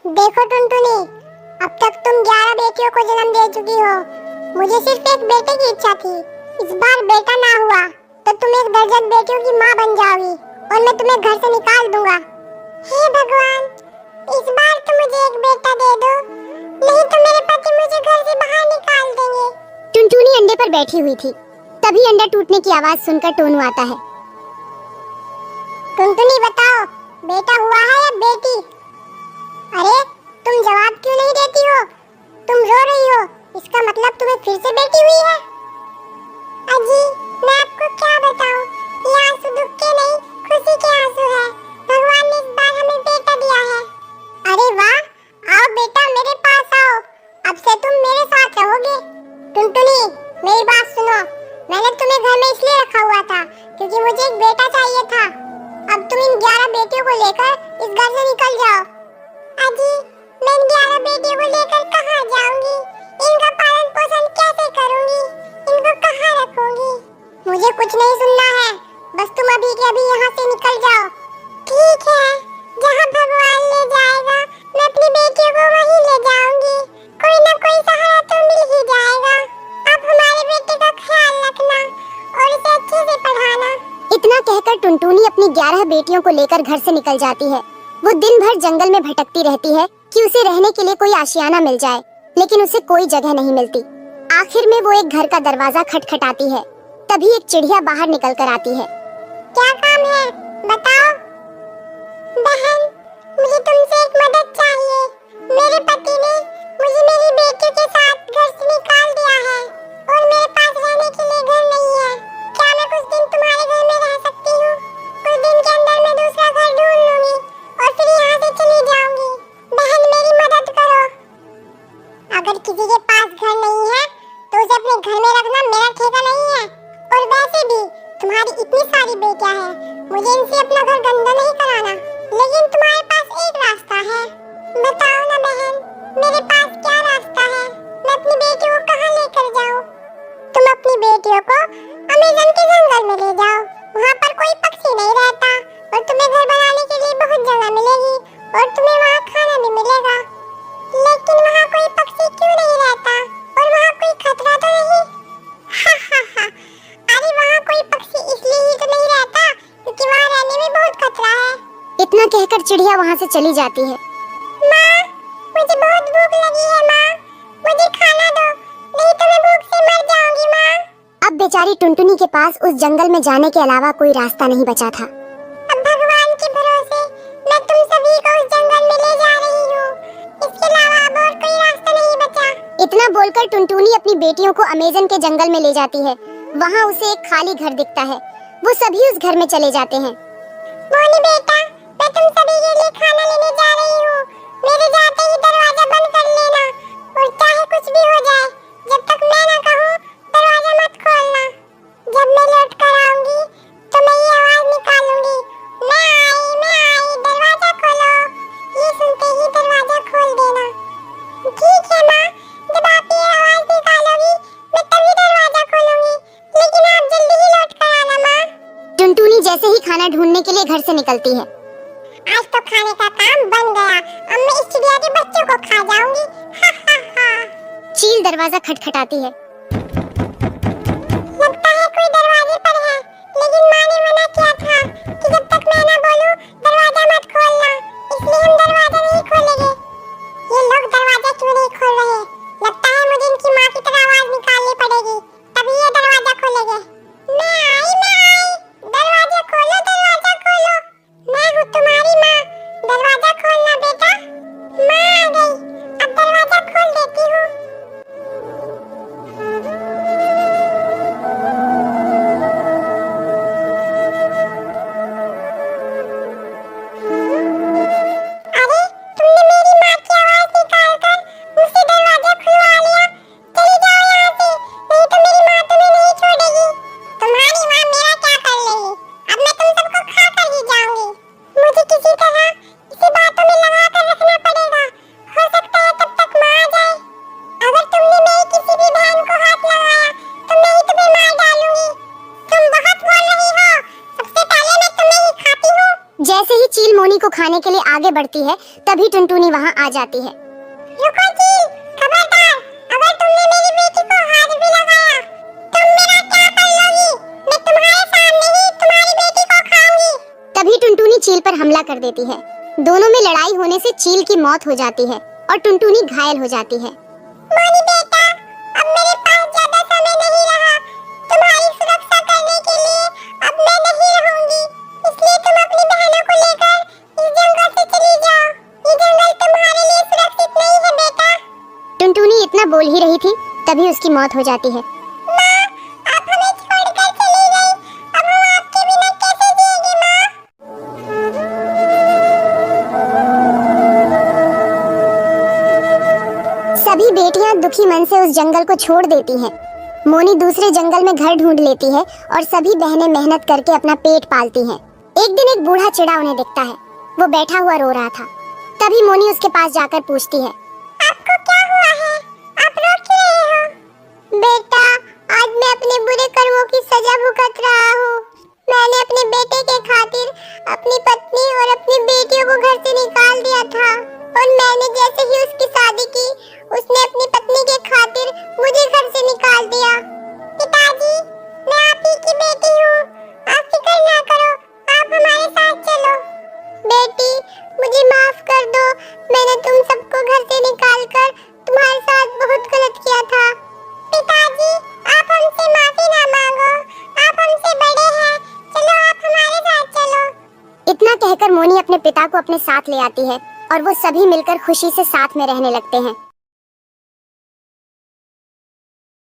देखो टुनटुनी, अब तक तुम 11 बेटियों को जन्म दे चुकी हो। मुझे सिर्फ एक बेटे की इच्छा थी। इस बार बेटा ना हुआ तो तुम एक दर्जन बेटियों की माँ बन जाओगी और मैं तुम्हें घर से निकाल दूंगा। हे भगवान, इस बार तो मुझे एक बेटा दे दो, नहीं तो मेरे पति मुझे घर से बाहर निकाल देंगे। टुनटुनी अंडे पर बैठी हुई थी, तभी अंडा टूटने की आवाज सुनकर टोनू आता है। टुनटुनी बताओ, बेटा हुआ है या बेटी? अरे तुम जवाब क्यों नहीं देती हो? तुम रो रही हो, इसका मतलब तुम्हें फिर से बेटी हुई है। अजी, मैं आपको क्या बताऊं, ये आंसू दुख के नहीं खुशी के आंसू है। भगवान ने इस बार हमें बेटा दिया है। अरे वाह, आओ बेटा मेरे पास आओ, अब से तुम मेरे साथ रहोगे। टुनटुनी मेरी बात सुनो, मैंने तुम्हें घर में इसलिए रखा हुआ था क्योंकि मुझे एक बेटा चाहिए था। अब तुम इन 11 बेटियों को लेकर इस घर से निकल जाओ। अजी, मैं 11 बेटियों को लेकर कहाँ जाऊंगी? इनका पालन पोषण कैसे करूंगी? इनको कहाँ रखूंगी? मुझे कुछ नहीं सुनना है, बस तुम अभी के अभी यहाँ से निकल जाओ। ठीक है, जहाँ भगवान ले जाएगा मैं अपनी बेटियों को वहीं ले जाऊंगी। कोई ना कोई सहारा तो मिल ही जाएगा। आप हमारे बेटे का ख्याल रखना और उसे अच्छे से पढ़ाना। इतना कहकर टुनटुनी अपनी 11 बेटियों को लेकर घर से निकल जाती है। वो दिन भर जंगल में भटकती रहती है कि उसे रहने के लिए कोई आशियाना मिल जाए, लेकिन उसे कोई जगह नहीं मिलती। आखिर में वो एक घर का दरवाजा खटखटाती है, तभी एक चिड़िया बाहर निकल कर आती है। क्या काम है, बताओ। बहन, मुझे तुमसे एक मदद चाहिए। मेरे पति ने मुझे मेरी बेटियों के साथ घर से निकाल दिया है और मेरे पास रहने के लिए घर नहीं है। क्या मैं कुछ दिन तुम्हारे घर में रह सकती हूँ? कुछ दिन के अंदर मैं दूसरा घर ढूंढ लूंगी और फिर यहाँ से चली जाऊंगी। बहन मेरी मदद करो। अगर किसी के पास घर नहीं है तो उसे अपने घर में रखना मेरा ठेका नहीं है। और वैसे भी तुम्हारी इतनी सारी बेटियां हैं, मुझे इनसे अपना घर गंदा नहीं कराना। लेकिन तुम्हारे पास एक रास्ता है, बताओ ना बहन, मेरे पास क्या रास्ता है? मैं अपनी बेटियों को कहाँ लेकर जाऊँ? तुम अपनी बेटियों को अमेज़न के जंगल में ले जाओ, वहाँ पर कोई पक्षी नहीं रहता और तुम्हें घर बनाने के लिए बहुत जगह मिलेगी और तुम्हें वहाँ खाना भी मिलेगा। लेकिन वहाँ कोई पक्षी क्यों नहीं रहता और वहाँ कोई खतरा तो नहीं? हा हा हा, अरे वहाँ कोई पक्षी इसलिए ही तो नहीं रहता क्योंकि वहाँ रहने में बहुत खतरा है। इतना कहकर चिड़िया वहाँ से चली जाती है। माँ, मुझे बहुत भूख लगी है माँ, मुझे खाना दो, नहीं तो मैं भूख से मर जाऊंगी माँ। अब बेचारी टुनटुनी के पास उस जंगल में जाने के अलावा कोई रास्ता नहीं बचा था। अब भगवान के भरोसे मैं तुम सभी को उस जंगल में ले जा रही हूँ, इसके अलावा अब और कोई रास्ता नहीं बचा। इतना बोलकर टुनटुनी अपनी बेटियों को अमेज़न के जंगल में ले जाती है। वहाँ उसे एक खाली घर दिखता है, वो सभी उस घर में चले जाते हैं। मोनी बेटा, मैं तुम सभी के लिए खाना लेने जा रही हूँ, मेरे जाते ही दरवाजा बंद कर लेना और चाहे कुछ भी हो जाए, जब तक मैं ना कहूँ दरवाजा मत खोलना। जब मैं लौट कर आऊंगी तो मैं ये आवाज निकालूंगी, मैं आई, दरवाजा खोलो। ये सुनते ही दरवाजा खोल देना। ठीक है माँ, जब आप ये आवाज निकालोगी मैं तभी दरवाजा खोलूंगी, लेकिन आप जल्दी ही लौट कर आना माँ। टुनटुनी जैसे ही खाना ढूंढने के लिए घर से निकलती है। आज तो खाने का काम बन गया, अब मैं इस चिड़िया के बच्चों को खा जाऊंगी। हा हा हा। चील दरवाजा खटखटाती है। लगता है कोई दरवाजे पर है, लेकिन माँ ने मना किया था कि जब तक मैं ना बोलूं दरवाजा मत खोलना, इसलिए हम दरवाजा नहीं खोलेंगे। ये लोग दरवाजा क्यों नहीं खोल रहे? लगता है मुझे इनकी माँ की तरह आवाज निकालनी पड़ेगी, तभी ये दरवाजा खोलेंगे। मैं आई, दरवाजा खोलो, दरवाजा खोलो, मैं हूँ तुम्हारी माँ, दरवाजा खोलना बेटा। माँ आ गई, अब दरवाजा खोल देती हूँ। को खाने के लिए आगे बढ़ती है, तभी टुनटुनी वहाँ आ जाती है। रुको जी, खबरदार, अगर तुमने मेरी बेटी को हाथ भी लगाया, तुम मेरा क्या कर लोगी? मैं तुम्हारे सामने ही तुम्हारी बेटी को खाऊंगी। तभी टुनटुनी चील पर हमला कर देती है। दोनों में लड़ाई होने से चील की मौत हो जाती है और टुनटुनी घायल हो जाती है। मोनी बेटा, अब मेरे पास ज्यादा समय नहीं रहा। तुम्हारी सुरक्षा करने के लिए अब मैं नहीं रहूंगी, इसलिए तुम अपनी बहनों को लेकर इस जंगल से चली जाओ। ये जंगल तुम्हारे लिए सुरक्षित नहीं है बेटा। टुनटुनी इतना बोल ही रही थी, तभी उसकी मौत हो जाती है। माँ, आप हमें छोड़कर चली गई। अब हम आपके बिना कैसे जिएंगे माँ? सभी बेटियां दुखी मन से उस जंगल को छोड़ देती हैं। मोनी दूसरे जंगल में घर ढूंढ लेती है और सभी बहनें मेहनत करके अपना पेट पालती हैं। एक दिन एक बूढ़ा चिड़ा उन्हें दिखता है। वो बैठा हुआ रो रहा था। तभी मोनी उसके पास जाकर पूछती है, आपको क्या हुआ है? आप रो क्यों रहे हो? बेटा, आज मैं अपने बुरे कर्मों की सजा भुगत रहा हूँ। मैंने अपने बेटे के खातिर अपनी पत्नी और अपनी बेटियों को घर से निकाल दिया था, और मैंने जैसे ही उसकी शादी की, उसने अपनी पत्नी के खातिर मुझे घर से निकाल दिया। पिताजी, मैं आप ही की बेटी हूँ। आप फिक्र ना करो, आप हमारे साथ चलो। बेटी, मुझे माफ कर दो। मैंने तुम सबको घर से निकालकर तुम्हारे साथ बहुत गलत किया था। पिताजी, आप हमसे माफी ना मांगो। आप हमसे बड़े हैं। चलो, आप हमारे साथ चलो। इतना कहकर मोनी अपने पिता को अपने साथ ले आती है और वो सभी मिलकर खुशी से साथ में रहने लगते हैं।